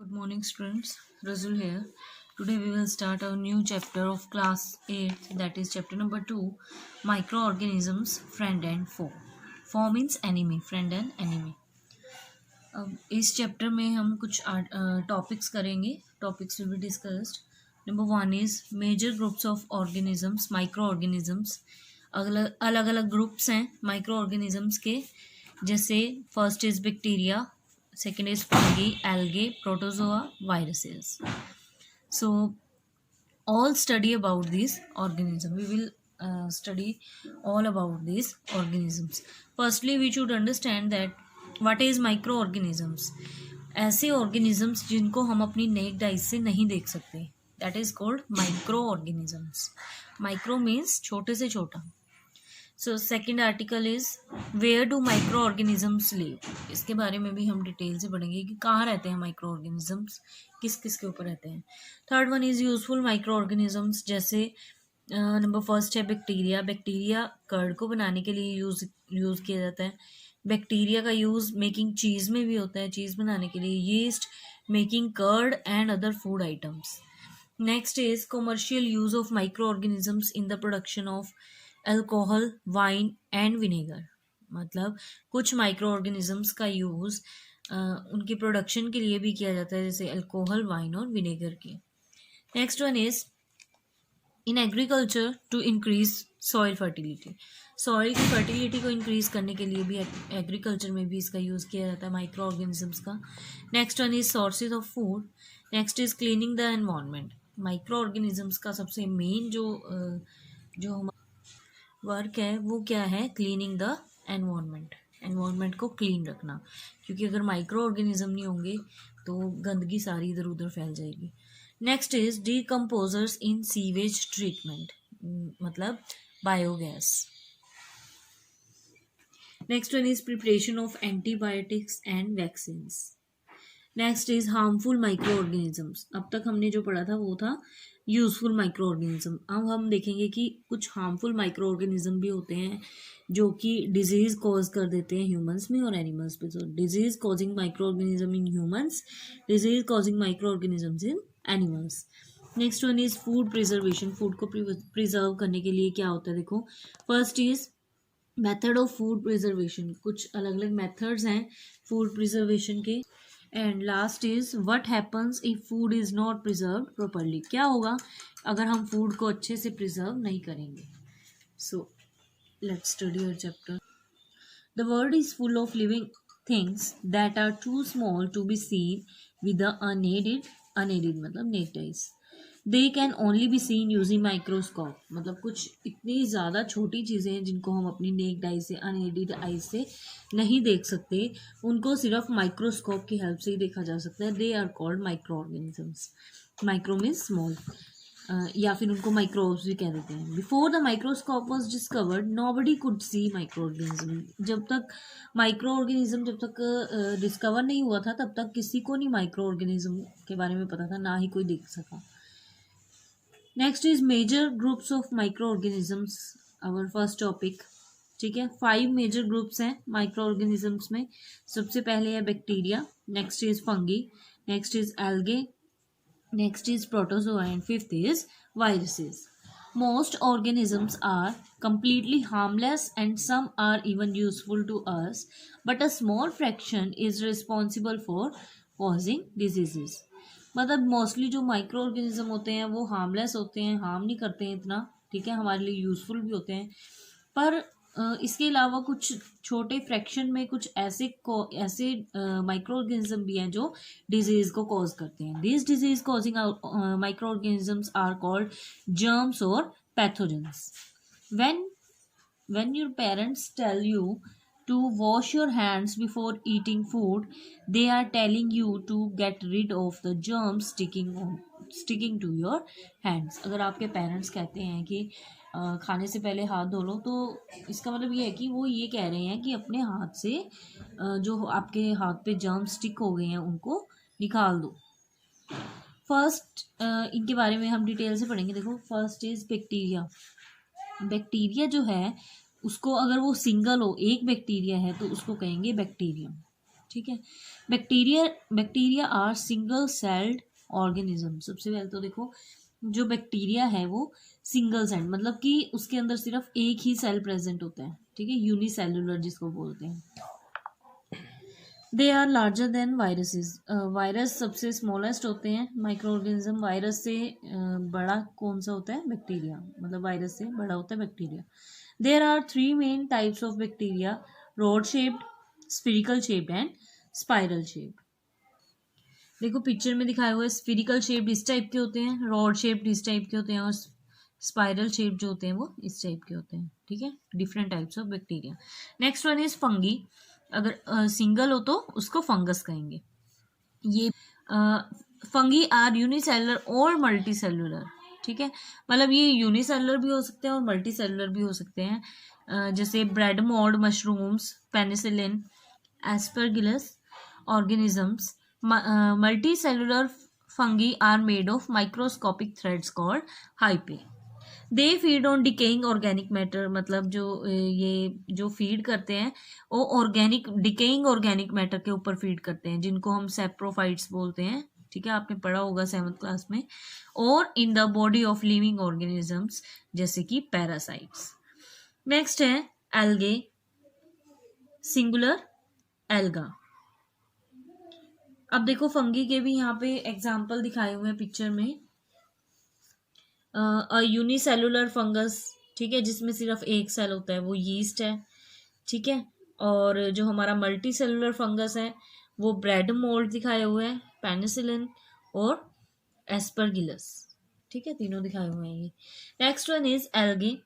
Good morning, students. Razul here. Today we will start our new chapter of class 8, that is chapter number 2, microorganisms, friend and foe. Foe means enemy, friend and enemy. अब इस chapter में हम कुछ topics करेंगे. Topics will be discussed. Number 1 is major groups of organisms, micro organisms. अलग अलग groups हैं micro organisms के, जैसे first is bacteria, second is fungi, algae, protozoa, viruses. So all study about these organisms. We will study all about these organisms. Firstly, we should understand that what is microorganisms. ऐसे organisms जिनको हम अपनी naked eyes से नहीं देख सकते, that is called microorganisms. Micro means छोटे से छोटा. So second article is where do micro organisms live. इसके बारे में भी हम डिटेल से पढ़ेंगे कि कहाँ रहते हैं माइक्रो ऑर्गेनिजम्स, किस किस के ऊपर रहते हैं. Third one is useful micro organisms. जैसे नंबर फर्स्ट है बैक्टीरिया. बैक्टीरिया कर्ड को बनाने के लिए यूज़ किया जाता है. बैक्टीरिया का यूज़ मेकिंग चीज़ में भी होता है, चीज़ बनाने के लिए. Yeast making curd and other food items. Next is commercial use of micro organisms in the production of alcohol, wine and vinegar. मतलब कुछ माइक्रो ऑर्गेनिजम्स का यूज़ उनके प्रोडक्शन के लिए भी किया जाता है, जैसे अल्कोहल, वाइन और विनेगर के. Next one is in agriculture to increase soil fertility. Soil की फर्टिलिटी को इंक्रीज करने के लिए भी एग्रीकल्चर में भी इसका यूज़ किया जाता है माइक्रो ऑर्गेनिजम्स का. Next one is sources of food. Next is cleaning the environment. Micro organisms का सबसे मेन जो वर्क है वो क्या है? Cleaning the environment. एनवायरनमेंट को क्लीन रखना, क्योंकि अगर माइक्रो ऑर्गेनिज्म नहीं होंगे तो गंदगी सारी इधर उधर फैल जाएगी. Next is decomposers in sewage treatment, मतलब biogas. Next one is preparation of antibiotics and vaccine. Next is harmful micro organisms. अब तक हमने जो पढ़ा था वो था यूजफुल माइक्रो ऑर्गेनिज्म. अब हम देखेंगे कि कुछ हार्मफुल माइक्रो ऑर्गेनिज्म भी होते हैं जो कि डिजीज कॉज कर देते हैं ह्यूमंस में और एनिमल्स पे. तो disease causing micro organism in humans, disease causing micro organisms in animals. Next one is food preservation. Food को प्रिजर्व करने के लिए क्या होता है, देखो. First is method of food preservation. कुछ अलग अलग मेथड्स हैं फूड प्रिजर्वेशन के. And last is what happens if food is not preserve properly. क्या होगा अगर हम फूड को अच्छे से प्रिजर्व नहीं करेंगे. So let's study your chapter. The world is full of living things that are too small to be seen with the unaided मतलब naked eyes. They can only be seen using microscope. मतलब कुछ इतनी ज़्यादा छोटी चीज़ें हैं जिनको हम अपनी नेक्ड आई से, अनएडेड आई से नहीं देख सकते, उनको सिर्फ माइक्रोस्कोप की हेल्प से ही देखा जा सकता है. They are called micro organisms. Micro means small, या फिर उनको माइक्रोब्स भी कह देते हैं. Before the microscope was discovered nobody could see micro organism. जब तक माइक्रो ऑर्गेनिज्म डिस्कवर नहीं हुआ था तब तक किसी को नहीं माइक्रो ऑर्गेनिज्म के बारे में पता था, ना ही कोई देख सका. Next is major groups of micro organisms. Our first topic. ठीक है, 5 मेजर ग्रुप्स हैं माइक्रो ऑर्गेनिजम्स में. सबसे पहले है bacteria, next is fungi, next is algae, next is protozoa and fifth is viruses. Most organisms are completely harmless and some are even useful to us, but a small fraction is responsible for causing diseases. मतलब mostly जो micro organism होते हैं वो harmless होते हैं, harm नहीं करते हैं इतना. ठीक है, हमारे लिए यूजफुल भी होते हैं, पर इसके अलावा कुछ छोटे फ्रैक्शन में कुछ ऐसे माइक्रो ऑर्गेनिज्म भी हैं जो डिजीज को कॉज करते हैं. This disease causing micro organisms are called germs और pathogens. when your parents tell you to wash your hands before eating food, they are telling you to get rid of the germs sticking to your hands. अगर आपके parents कहते हैं कि खाने से पहले हाथ धो लो, तो इसका मतलब ये है कि वो ये कह रहे हैं कि अपने हाथ से जो आपके हाथ पे जर्म्स स्टिक हो गए हैं उनको निकाल दो. फर्स्ट इनके बारे में हम डिटेल से पढ़ेंगे. देखो, फर्स्ट इज बैक्टीरिया. बैक्टीरिया जो है उसको अगर वो सिंगल हो, एक बैक्टीरिया है, तो उसको कहेंगे बैक्टीरियम. ठीक है। Bacteria are single celled organism. सबसे पहले तो देखो जो बैक्टीरिया है वो सिंगल सेल मतलब कि उसके अंदर सिर्फ एक ही सेल प्रेजेंट होता है, ठीक है, यूनिसेलुलर जिसको बोलते हैं। They are larger than viruses. Virus सबसे स्मॉलेस्ट होते हैं माइक्रो ऑर्गेनिज्म। वायरस से बड़ा कौन सा होता है? बैक्टीरिया, मतलब वायरस से बड़ा होता है bacteria. There are 3 main types of bacteria, rod shaped, spherical shaped and spiral shaped. देखो पिक्चर में दिखाया हुआ है, स्फिरिकल शेप्ड इस टाइप के होते हैं, रॉड शेप्ड इस टाइप के होते हैं और स्पाइरल शेप जो होते हैं वो इस टाइप के होते हैं, ठीक है, different types of bacteria. Next one is fungi. अगर सिंगल हो तो उसको फंगस कहेंगे। ये फंगी आर यूनिसेलुलर और मल्टी सेलुलर, ठीक है, मतलब ये यूनिसेलुलर भी हो सकते हैं और मल्टी सेलुलर भी हो सकते हैं। जैसे bread mould, mushrooms, penicillin, aspergillus organisms. Multicellular fungi are made of microscopic threads called hyphae. They feed on decaying organic matter, मतलब ये जो फीड करते हैं वो ऑर्गेनिक डिकेइंग ऑर्गेनिक मैटर के ऊपर फीड करते हैं, जिनको हम सेप्रोफाइट्स बोलते हैं, ठीक है, आपने पढ़ा होगा 7th क्लास में। और in the body of living organisms जैसे कि पैरासाइट्स। नेक्स्ट है एल्गे, सिंगुलर एल्गा। अब देखो फंगी के भी यहाँ पे एग्जाम्पल दिखाए हुए हैं पिक्चर में। यूनिसेलुलर फंगस, ठीक है, जिसमें सिर्फ एक सेल होता है वो यीस्ट है, ठीक है। और जो हमारा मल्टी सेलुलर फंगस है वो ब्रेड मोल्ड दिखाए हुए हैं, पेनिसिलिन और एस्परगिलस, ठीक है, तीनों दिखाए हुए हैं ये। Next one is algae.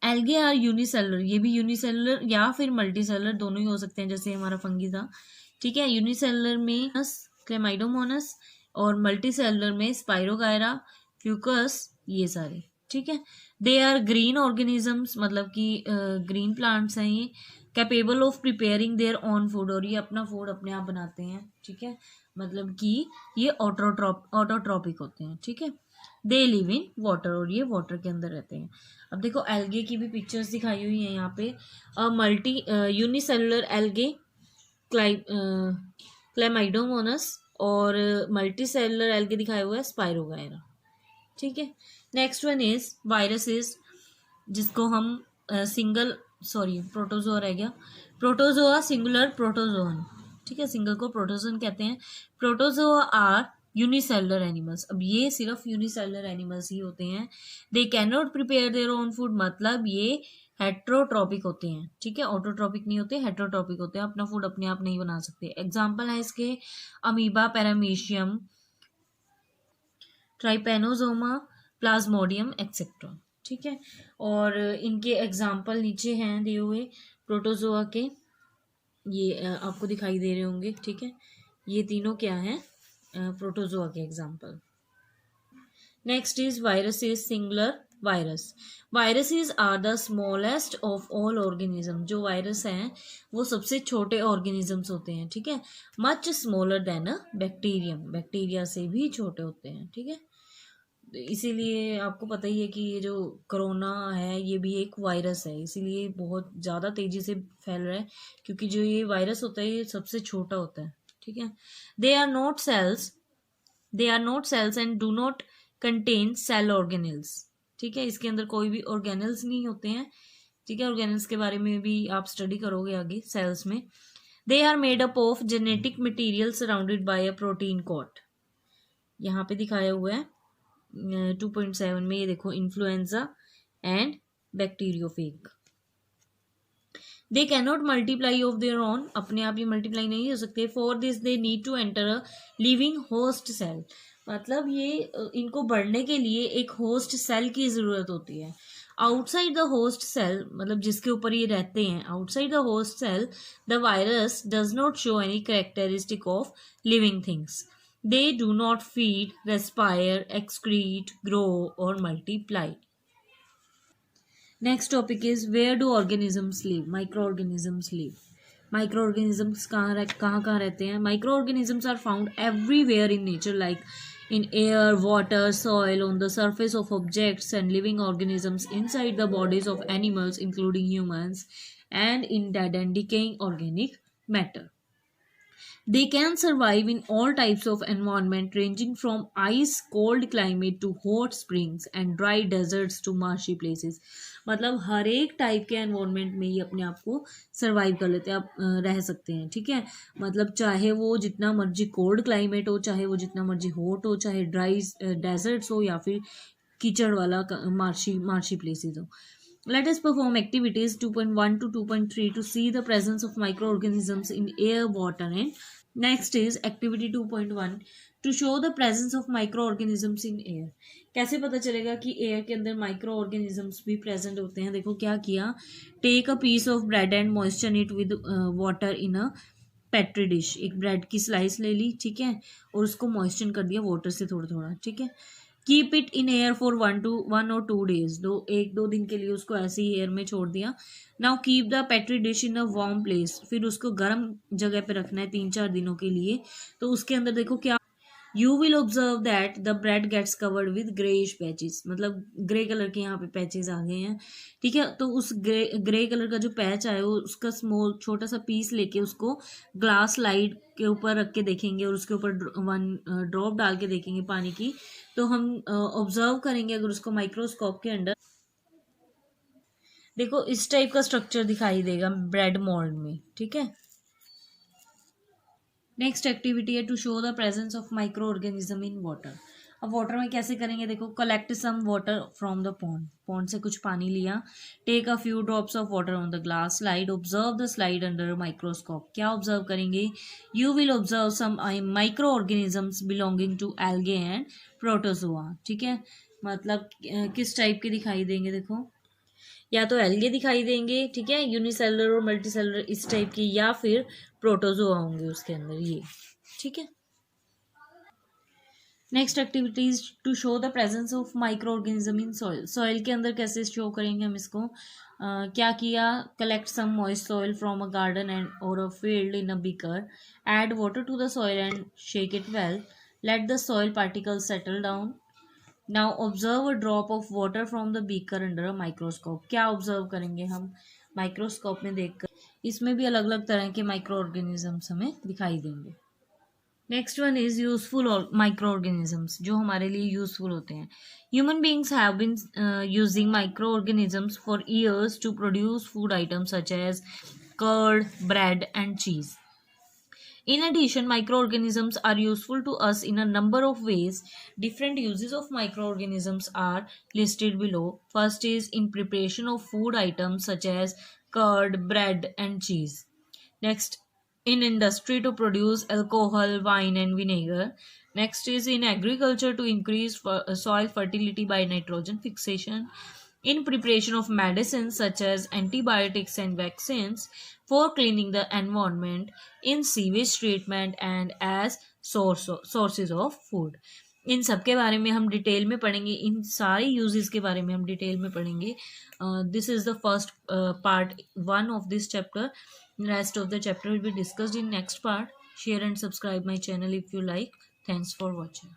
Algae are unicellular, ये भी यूनिसेलुलर या फिर मल्टी सेलुलर दोनों ही हो सकते हैं, जैसे हमारा फंगी था, ठीक है। यूनिसेलुलर में क्लेमाइडोमोनस और मल्टी सेलुलर में स्पाइरोगायरा, फ्यूकस, ये सारे, ठीक है। दे आर ग्रीन ऑर्गेनिजम्स, मतलब कि ग्रीन प्लांट्स हैं ये। Capable of preparing their own food, और ये अपना फूड अपने आप बनाते हैं, ठीक है, मतलब कि ये ऑटोट्रॉपिक होते हैं, ठीक है। दे लिव इन वाटर, और ये वाटर के अंदर रहते हैं। अब देखो एल्गे की भी पिक्चर्स दिखाई हुई हैं यहाँ पे। मल्टी यूनिसेलुलर एल्गे, क्लेमाइडोमोनस, और मल्टी सेलुलर एल्गे दिखाया हुआ है स्पाइरोगायरा, ठीक है। नेक्स्ट वन इज वायरसेस, जिसको हम प्रोटोजोआ रह गया, प्रोटोजोआ सिंगुलर प्रोटोजोन, ठीक है, सिंगल को प्रोटोजोन कहते हैं। प्रोटोजोआ आर यूनिसेलुलर एनिमल्स, अब ये सिर्फ यूनिसेलुलर एनिमल्स ही होते हैं। दे can not prepare their own food, मतलब ये हेट्रोट्रॉपिक होते हैं, ठीक है, ऑटोट्रॉपिक नहीं होते, हेट्रोट्रॉपिक होते हैं, अपना फूड अपने आप नहीं बना सकते। एग्जाम्पल है इसके अमीबा, पैरामीशियम, ट्राइपेनोजोमा, प्लाज्मोडियम एक्सेट्रा, ठीक है। और इनके एग्जाम्पल नीचे हैं दिए हुए प्रोटोजोआ के, ये आपको दिखाई दे रहे होंगे, ठीक है, ये तीनों क्या हैं? प्रोटोजोआ के example. Next is viruses, singular virus. Viruses are the smallest of all organism, जो वायरस हैं वो सबसे छोटे ऑर्गेनिजम्स होते हैं, ठीक है, much smaller than a bacterium, bacteria से भी छोटे होते हैं, ठीक है। इसीलिए आपको पता ही है कि ये जो कोरोना है ये भी एक वायरस है, इसीलिए बहुत ज़्यादा तेजी से फैल रहा है, क्योंकि जो ये वायरस होता है ये सबसे छोटा होता है, ठीक है। They are not cells and do not contain cell organelles, ठीक है, इसके अंदर कोई भी ऑर्गेनल्स नहीं होते हैं, ठीक है, ऑर्गेनल्स के बारे में भी आप स्टडी करोगे आगे सेल्स में। They are made up of genetic material surrounded by a protein coat, यहाँ पे दिखाया हुआ है 2.7 में, ये देखो, influenza and bacteriophage. They can not multiply of their own, अपने आप ये मल्टीप्लाई नहीं हो सकते। For this they need to enter a living host cell, मतलब ये इनको बढ़ने के लिए एक होस्ट सेल की जरूरत होती है। आउटसाइड द होस्ट सेल, मतलब जिसके ऊपर ये रहते हैं, outside the host cell the virus does not show any characteristic of living things. They do not feed, respire, excrete, grow, or multiply. Next topic is where do organisms live? Microorganisms live. Microorganisms कहाँ रहते हैं? Microorganisms are found everywhere in nature, like in air, water, soil, on the surface of objects, and living organisms inside the bodies of animals, including humans, and in dead and decaying organic matter. They can survive in all types of environment ranging from ice cold climate to hot springs and dry deserts to marshy places. मतलब हर एक type के environment में ये अपने आप को survive कर लेते हैं, आप रह सकते हैं, ठीक है। मतलब चाहे वो जितना मर्जी कोल्ड क्लाइमेट हो, चाहे वो जितना मर्जी हॉट हो, चाहे ड्राई डेजर्ट्स हो, या फिर कीचड़ वाला मार्शी मार्शी प्लेसेस हो. Let us perform activities 2.1 to 2.3 to see the presence of microorganisms in air, water, and next is activity 2.1 to show the presence of microorganisms in air. कैसे पता चलेगा कि एयर के अंदर माइक्रो ऑर्गेनिजम्स भी present होते हैं? देखो क्या किया, take a piece of bread and moisture it with water in a petri dish. एक ब्रेड की स्लाइस ले ली, ठीक है, और उसको मॉइस्चर कर दिया वाटर से थोड़ा थोड़ा, ठीक है. Keep it in air for 1 or 2 days. एक दो दिन के लिए उसको ऐसे ही एयर में छोड़ दिया. Now keep the petri dish in a warm place. फिर उसको गर्म जगह पे रखना है 3-4 दिनों के लिए. तो उसके अंदर देखो क्या, you will observe that the bread gets covered with greyish patches. मतलब ग्रे कलर के यहाँ पे पैचेस आ गए हैं, ठीक है. तो उस ग्रे कलर का जो पैच आया वो उसका स्मॉल छोटा सा पीस लेके उसको ग्लास स्लाइड के ऊपर रख के देखेंगे और उसके ऊपर 1 ड्रॉप डाल के देखेंगे पानी की. तो हम ऑब्जर्व करेंगे अगर उसको माइक्रोस्कोप के अंडर, देखो इस टाइप का स्ट्रक्चर दिखाई देगा ब्रेड मोल्ड में, ठीक है. नेक्स्ट एक्टिविटी है to show the presence of micro organism in water. अब वाटर में कैसे करेंगे, देखो collect some water from the pond. Pond से कुछ पानी लिया. Take a few drops of water on the glass slide. Observe the slide under microscope. क्या ऑब्जर्व करेंगे, you will observe some microorganisms belonging to algae and protozoa. ठीक है, मतलब किस टाइप के दिखाई देंगे, देखो या तो एल्गे दिखाई देंगे, ठीक है, यूनिसेलुलर और मल्टीसेलुलर इस टाइप की, या फिर प्रोटोजोआ होंगे उसके अंदर ये, ठीक है. Next activities to show the presence of micro organism in soil. Soil के अंदर कैसे शो करेंगे हम इसको, क्या किया, collect some moist soil from a garden and और a field in a beaker. Add water to the soil and shake it well. Let the soil particles settle down. Now observe a drop of water from the beaker under a microscope. क्या observe करेंगे हम microscope में देखकर, इसमें भी अलग अलग तरह के माइक्रो ऑर्गेनिजम्स हमें दिखाई देंगे. Next one is useful microorganisms, जो हमारे लिए यूजफुल होते हैं. Human beings have been using microorganisms for years to produce food items such as curd, bread and cheese. In addition, microorganisms are useful to us in a number of ways. Different uses of microorganisms are listed below. First is in preparation of food items such as curd, bread, and cheese. Next, in industry to produce alcohol, wine, and vinegar. Next is in agriculture to increase soil fertility by nitrogen fixation. In preparation of medicines such as antibiotics and vaccines, for cleaning the environment, in sewage treatment and as sources of food. इन सब के बारे में हम detail में पढ़ेंगे, इन सारे uses के बारे में हम डिटेल में पढ़ेंगे. This is the first part 1 of this chapter. Rest of the chapter will be discussed in next part. Share and subscribe my channel if you like. Thanks for watching.